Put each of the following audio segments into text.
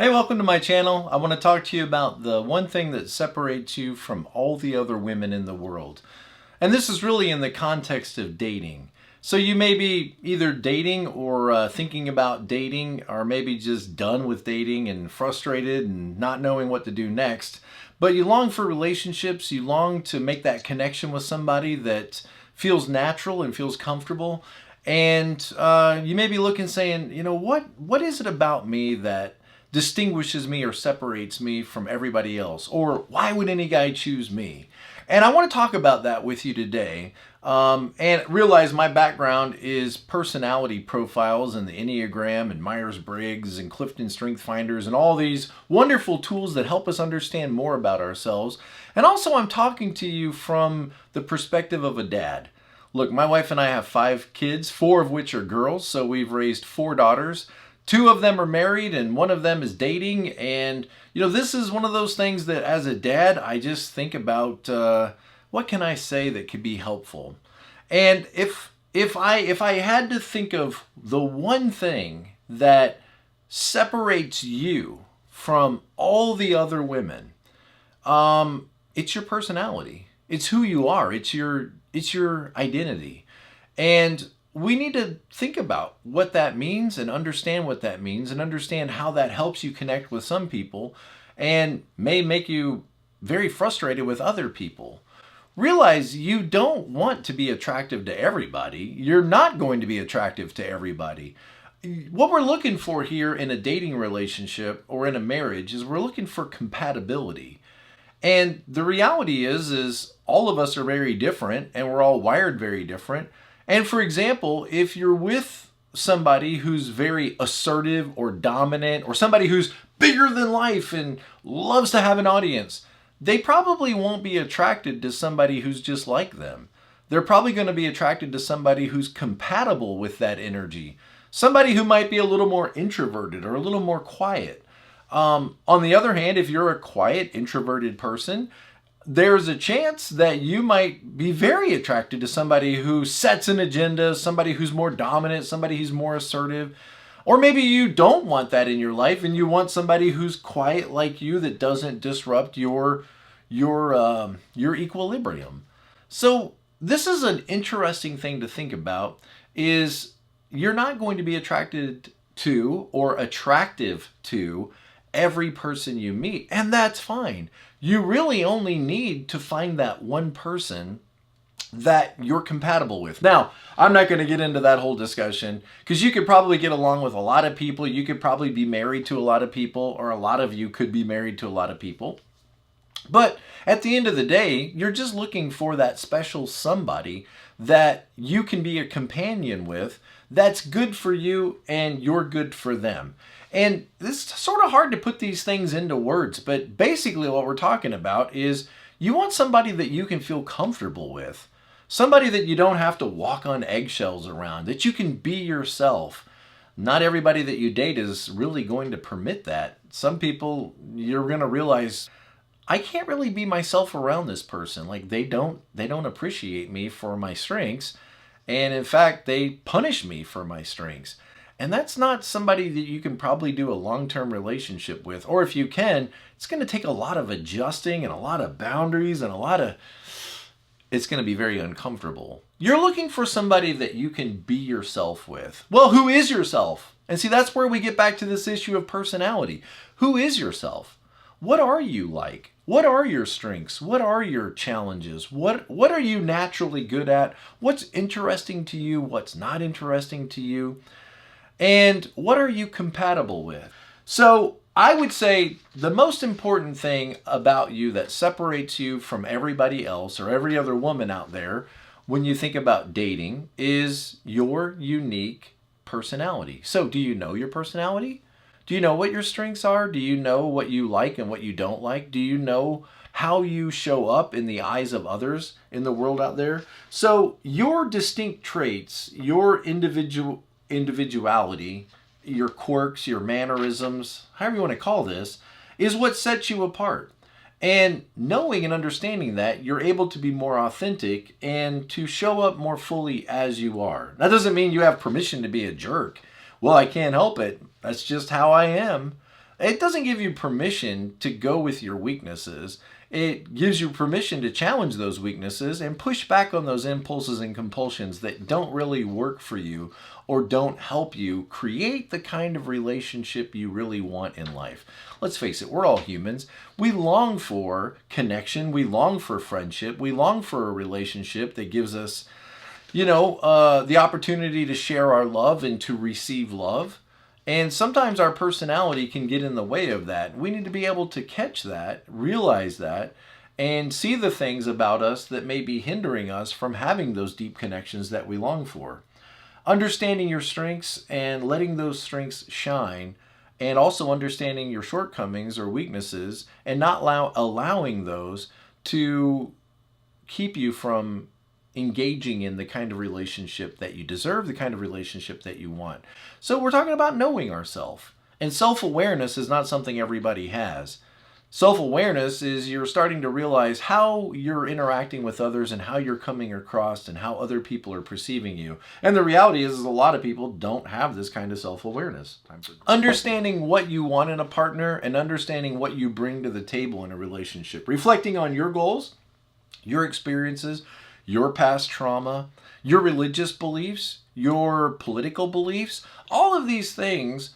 Hey, welcome to my channel. I want to talk to you about the one thing that separates you from all the other women in the world. And this is really in the context of dating. So you may be either dating or thinking about dating, or maybe just done with dating and frustrated and not knowing what to do next. But you long for relationships, you long to make that connection with somebody that feels natural and feels comfortable. And you may be looking saying, what is it about me that distinguishes me or separates me from everybody else? Or why would any guy choose me? And I want to talk about that with you today. And realize my background is personality profiles and the Enneagram and Myers-Briggs and CliftonStrengthsFinders and all these wonderful tools that help us understand more about ourselves. And also I'm talking to you from the perspective of a dad. Look, my wife and I have 5 kids, 4 of which are girls, so we've raised 4 daughters. 2 of them are married and 1 of them is dating. And, this is one of those things that as a dad, I just think about what can I say that could be helpful. And if I had to think of the one thing that separates you from all the other women, it's your personality. It's who you are. It's your identity. And we need to think about what that means and understand what that means and understand how that helps you connect with some people and may make you very frustrated with other people. Realize you don't want to be attractive to everybody. You're not going to be attractive to everybody. What we're looking for here in a dating relationship or in a marriage is we're looking for compatibility. And the reality is all of us are very different and we're all wired very different. And for example, if you're with somebody who's very assertive or dominant or somebody who's bigger than life and loves to have an audience, they probably won't be attracted to somebody who's just like them. They're probably going to be attracted to somebody who's compatible with that energy. Somebody who might be a little more introverted or a little more quiet. On the other hand, if you're a quiet, introverted person, there's a chance that you might be very attracted to somebody who sets an agenda, somebody who's more dominant, somebody who's more assertive. Or maybe you don't want that in your life and you want somebody who's quiet like you that doesn't disrupt your equilibrium. So this is an interesting thing to think about, is you're not going to be attracted to or attractive to every person you meet, and that's fine. You really only need to find that one person that you're compatible with. Now, I'm not going to get into that whole discussion because you could probably get along with a lot of people. You could probably be married to a lot of people, or a lot of you could be married to a lot of people. But at the end of the day, you're just looking for that special somebody that you can be a companion with that's good for you and you're good for them. And it's sort of hard to put these things into words, but basically what we're talking about is you want somebody that you can feel comfortable with. Somebody that you don't have to walk on eggshells around, that you can be yourself. Not everybody that you date is really going to permit that. Some people, you're going to realize, I can't really be myself around this person. Like they don't appreciate me for my strengths. And in fact, they punish me for my strengths. And that's not somebody that you can probably do a long-term relationship with. Or if you can, it's going to take a lot of adjusting and a lot of boundaries and it's going to be very uncomfortable. You're looking for somebody that you can be yourself with. Well, who is yourself? And see, that's where we get back to this issue of personality. Who is yourself? What are you like? What are your strengths? What are your challenges? What are you naturally good at? What's interesting to you? What's not interesting to you? And what are you compatible with? So I would say the most important thing about you that separates you from everybody else or every other woman out there when you think about dating is your unique personality. So do you know your personality? Do you know what your strengths are? Do you know what you like and what you don't like? Do you know how you show up in the eyes of others in the world out there? So your distinct traits, your individuality, your quirks, your mannerisms, however you want to call this, is what sets you apart. And knowing and understanding that, you're able to be more authentic and to show up more fully as you are. That doesn't mean you have permission to be a jerk. Well, I can't help it. That's just how I am. It doesn't give you permission to go with your weaknesses. It gives you permission to challenge those weaknesses and push back on those impulses and compulsions that don't really work for you or don't help you create the kind of relationship you really want in life. Let's face it, we're all humans. We long for connection. We long for friendship. We long for a relationship that gives us, the opportunity to share our love and to receive love. And sometimes our personality can get in the way of that. We need to be able to catch that, realize that, and see the things about us that may be hindering us from having those deep connections that we long for. Understanding your strengths and letting those strengths shine, and also understanding your shortcomings or weaknesses and not allowing those to keep you from engaging in the kind of relationship that you deserve, the kind of relationship that you want. So we're talking about knowing ourselves. And self-awareness is not something everybody has. Self-awareness is you're starting to realize how you're interacting with others and how you're coming across and how other people are perceiving you. And the reality is a lot of people don't have this kind of self-awareness. Understanding what you want in a partner and understanding what you bring to the table in a relationship. Reflecting on your goals, your experiences, your past trauma, your religious beliefs, your political beliefs, all of these things,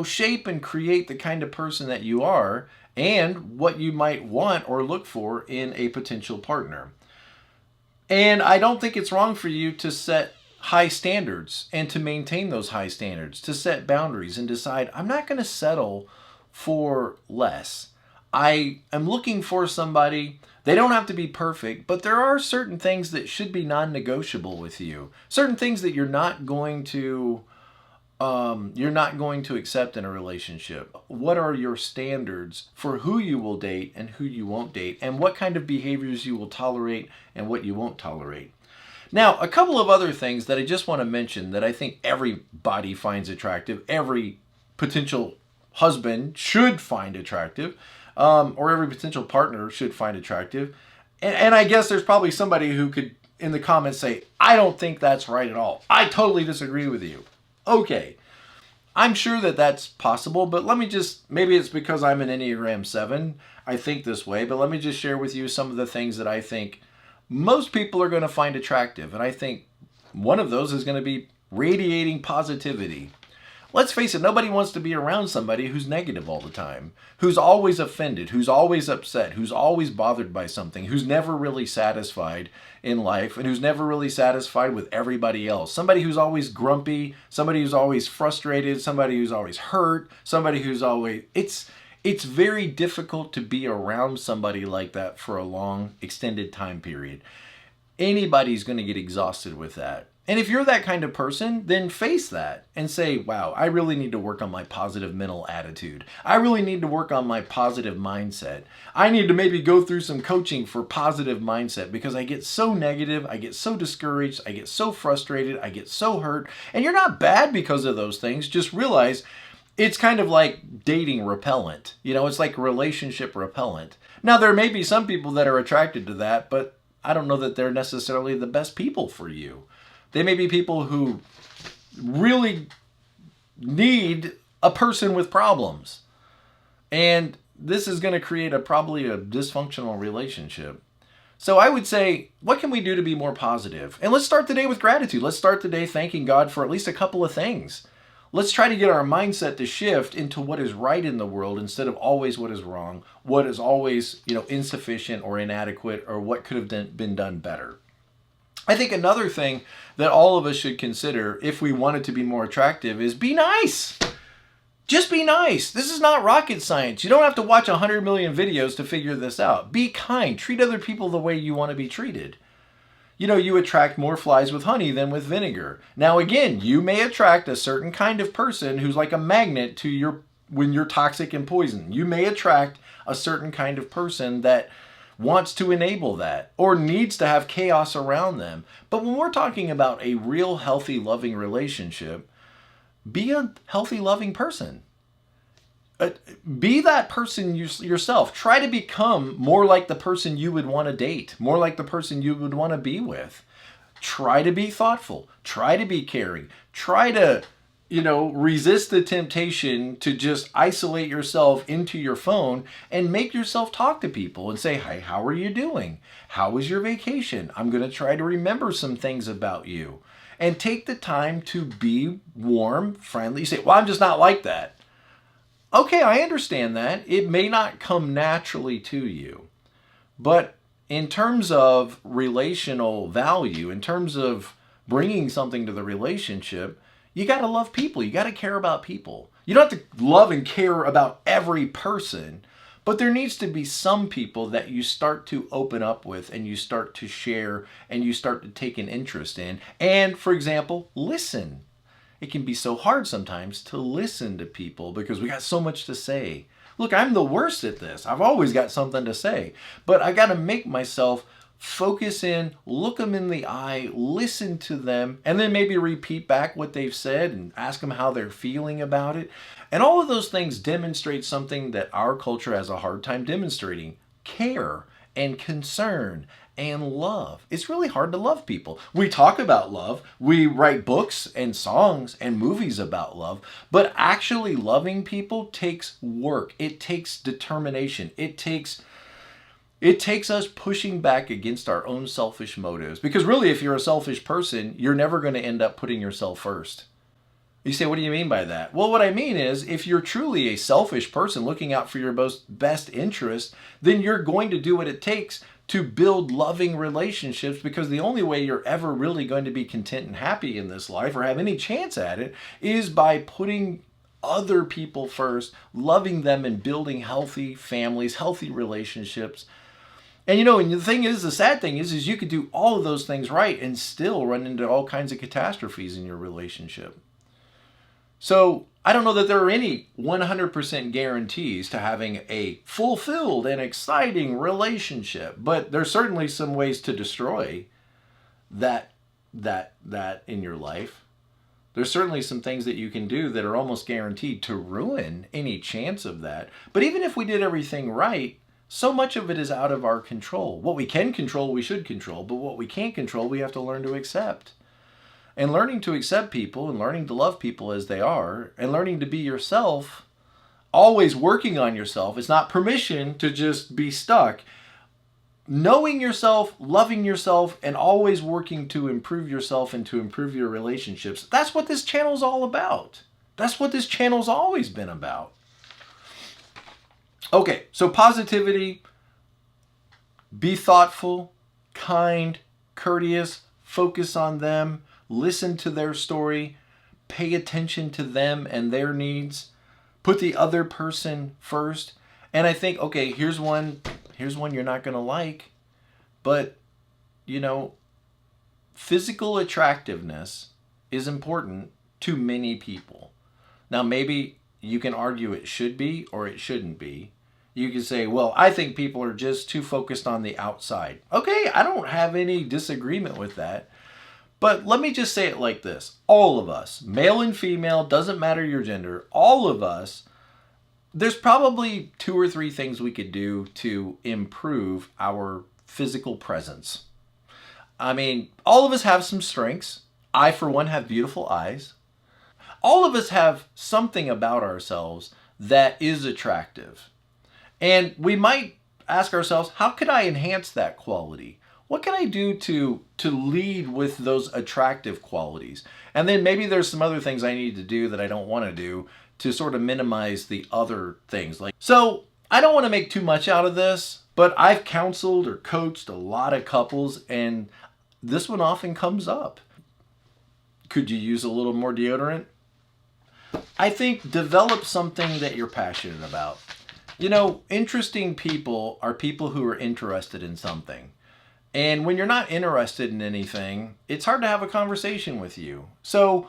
shape and create the kind of person that you are and what you might want or look for in a potential partner. And I don't think it's wrong for you to set high standards and to maintain those high standards, to set boundaries and decide, I'm not going to settle for less. I am looking for somebody. They don't have to be perfect, but there are certain things that should be non-negotiable with you. Certain things that you're not going to accept in a relationship. What are your standards for who you will date and who you won't date, and what kind of behaviors you will tolerate and what you won't tolerate? Now, a couple of other things that I just want to mention that I think everybody finds attractive, every potential husband should find attractive, or every potential partner should find attractive. And I guess there's probably somebody who could, in the comments, say, I don't think that's right at all. I totally disagree with you. Okay, I'm sure that that's possible, but maybe it's because I'm an Enneagram 7, I think this way, but let me just share with you some of the things that I think most people are going to find attractive. And I think one of those is going to be radiating positivity. Let's face it, nobody wants to be around somebody who's negative all the time, who's always offended, who's always upset, who's always bothered by something, who's never really satisfied in life, and who's never really satisfied with everybody else. Somebody who's always grumpy, somebody who's always frustrated, somebody who's always hurt, somebody who's always... It's very difficult to be around somebody like that for a long, extended time period. Anybody's going to get exhausted with that. And if you're that kind of person, then face that and say, wow, I really need to work on my positive mental attitude. I really need to work on my positive mindset. I need to maybe go through some coaching for positive mindset because I get so negative, I get so discouraged, I get so frustrated, I get so hurt. And you're not bad because of those things. Just realize it's kind of like dating repellent. It's like relationship repellent. Now, there may be some people that are attracted to that, but I don't know that they're necessarily the best people for you. They may be people who really need a person with problems. And this is going to create probably a dysfunctional relationship. So I would say, what can we do to be more positive? And let's start the day with gratitude. Let's start the day thanking God for at least a couple of things. Let's try to get our mindset to shift into what is right in the world instead of always what is wrong, what is always, insufficient or inadequate, or what could have been done better. I think another thing that all of us should consider if we want it to be more attractive is be nice. Just be nice. This is not rocket science. You don't have to watch 100 million videos to figure this out. Be kind. Treat other people the way you want to be treated. You attract more flies with honey than with vinegar. Now, again, you may attract a certain kind of person who's like a magnet to when you're toxic and poison. You may attract a certain kind of person that wants to enable that or needs to have chaos around them. But when we're talking about a real healthy, loving relationship, be a healthy, loving person. Be that person yourself. Try to become more like the person you would want to date, more like the person you would want to be with. Try to be thoughtful. Try to be caring. Try to, resist the temptation to just isolate yourself into your phone and make yourself talk to people and say, "Hey, how are you doing? How was your vacation? I'm going to try to remember some things about you." And take the time to be warm, friendly. You say, "Well, I'm just not like that." Okay, I understand that. It may not come naturally to you. But in terms of relational value, in terms of bringing something to the relationship, you got to love people. You got to care about people. You don't have to love and care about every person, but there needs to be some people that you start to open up with and you start to share and you start to take an interest in. And, for example, listen. It can be so hard sometimes to listen to people because we got so much to say. Look, I'm the worst at this. I've always got something to say, but I got to make myself focus in, look them in the eye, listen to them, and then maybe repeat back what they've said and ask them how they're feeling about it. And all of those things demonstrate something that our culture has a hard time demonstrating: care and concern and love. It's really hard to love people. We talk about love. We write books and songs and movies about love, but actually loving people takes work. It takes determination. It takes us pushing back against our own selfish motives. Because really, if you're a selfish person, you're never going to end up putting yourself first. You say, "What do you mean by that?" Well, what I mean is, if you're truly a selfish person looking out for your best interest, then you're going to do what it takes to build loving relationships, because the only way you're ever really going to be content and happy in this life or have any chance at it is by putting other people first, loving them and building healthy families, healthy relationships. And and the thing is, the sad thing is you could do all of those things right and still run into all kinds of catastrophes in your relationship. So I don't know that there are any 100% guarantees to having a fulfilled and exciting relationship, but there's certainly some ways to destroy that in your life. There's certainly some things that you can do that are almost guaranteed to ruin any chance of that. But even if we did everything right, so much of it is out of our control. What we can control, we should control, but what we can't control, we have to learn to accept. And learning to accept people and learning to love people as they are and learning to be yourself, always working on yourself. It's not permission to just be stuck. Knowing yourself, loving yourself, and always working to improve yourself and to improve your relationships. That's what this channel is all about. That's what this channel's always been about. Okay, so positivity, be thoughtful, kind, courteous, focus on them, listen to their story, pay attention to them and their needs, put the other person first. And I think, okay, here's one you're not going to like, but physical attractiveness is important to many people. Now, maybe you can argue it should be or it shouldn't be. You can say, well, I think people are just too focused on the outside. Okay, I don't have any disagreement with that. But let me just say it like this. All of us, male and female, doesn't matter your gender, all of us, there's probably 2 or 3 things we could do to improve our physical presence. I mean, all of us have some strengths. I, for one, have beautiful eyes. All of us have something about ourselves that is attractive. And we might ask ourselves, how could I enhance that quality? What can I do to lead with those attractive qualities? And then maybe there's some other things I need to do that I don't want to do to sort of minimize the other things. So I don't want to make too much out of this, but I've counseled or coached a lot of couples, and this one often comes up. Could you use a little more deodorant? I think develop something that you're passionate about. Interesting people are people who are interested in something. And when you're not interested in anything, it's hard to have a conversation with you. So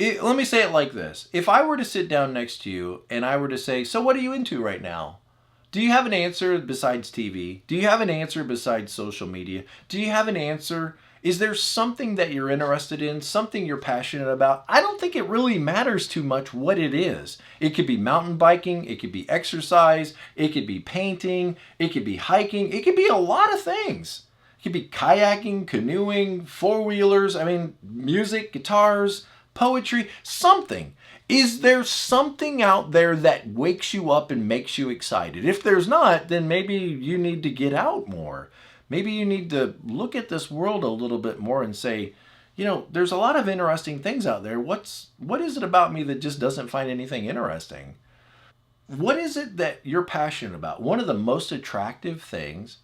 let me say it like this. If I were to sit down next to you and I were to say, so what are you into right now? Do you have an answer besides TV? Do you have an answer besides social media? Do you have an answer? Is there something that you're interested in, something you're passionate about? I don't think it really matters too much what it is. It could be mountain biking, it could be exercise, it could be painting, it could be hiking, it could be a lot of things. It could be kayaking, canoeing, four-wheelers, music, guitars, poetry, something. Is there something out there that wakes you up and makes you excited? If there's not, then maybe you need to get out more. Maybe you need to look at this world a little bit more and say, there's a lot of interesting things out there. What is it about me that just doesn't find anything interesting? What is it that you're passionate about? One of the most attractive things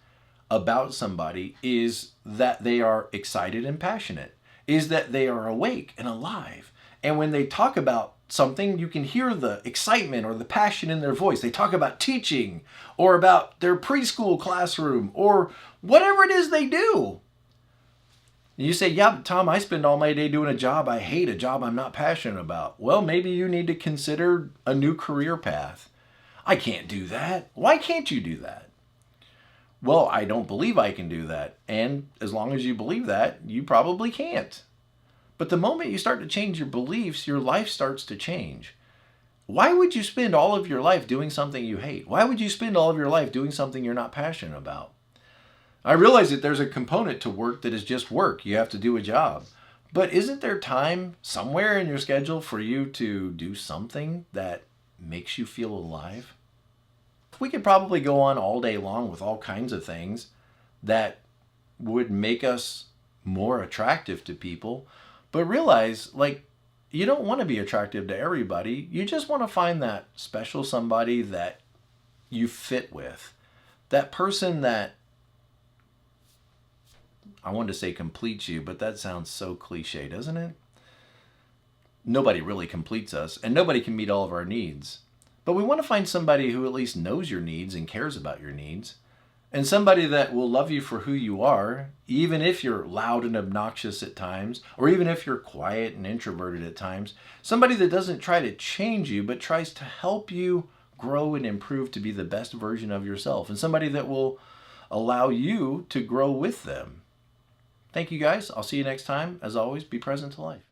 about somebody is that they are excited and passionate, is that they are awake and alive. And when they talk about something, you can hear the excitement or the passion in their voice. They talk about teaching or about their preschool classroom or whatever it is they do. You say, yeah, but Tom, I spend all my day doing a job I hate, a job I'm not passionate about. Well, maybe you need to consider a new career path. I can't do that. Why can't you do that? Well, I don't believe I can do that. And as long as you believe that, you probably can't. But the moment you start to change your beliefs, your life starts to change. Why would you spend all of your life doing something you hate? Why would you spend all of your life doing something you're not passionate about? I realize that there's a component to work that is just work. You have to do a job. But isn't there time somewhere in your schedule for you to do something that makes you feel alive? We could probably go on all day long with all kinds of things that would make us more attractive to people. But realize, you don't want to be attractive to everybody. You just want to find that special somebody that you fit with. That person that, I wanted to say completes you, but that sounds so cliche, doesn't it? Nobody really completes us, and nobody can meet all of our needs. But we want to find somebody who at least knows your needs and cares about your needs. And somebody that will love you for who you are, even if you're loud and obnoxious at times, or even if you're quiet and introverted at times. Somebody that doesn't try to change you, but tries to help you grow and improve to be the best version of yourself. And somebody that will allow you to grow with them. Thank you guys. I'll see you next time. As always, be present to life.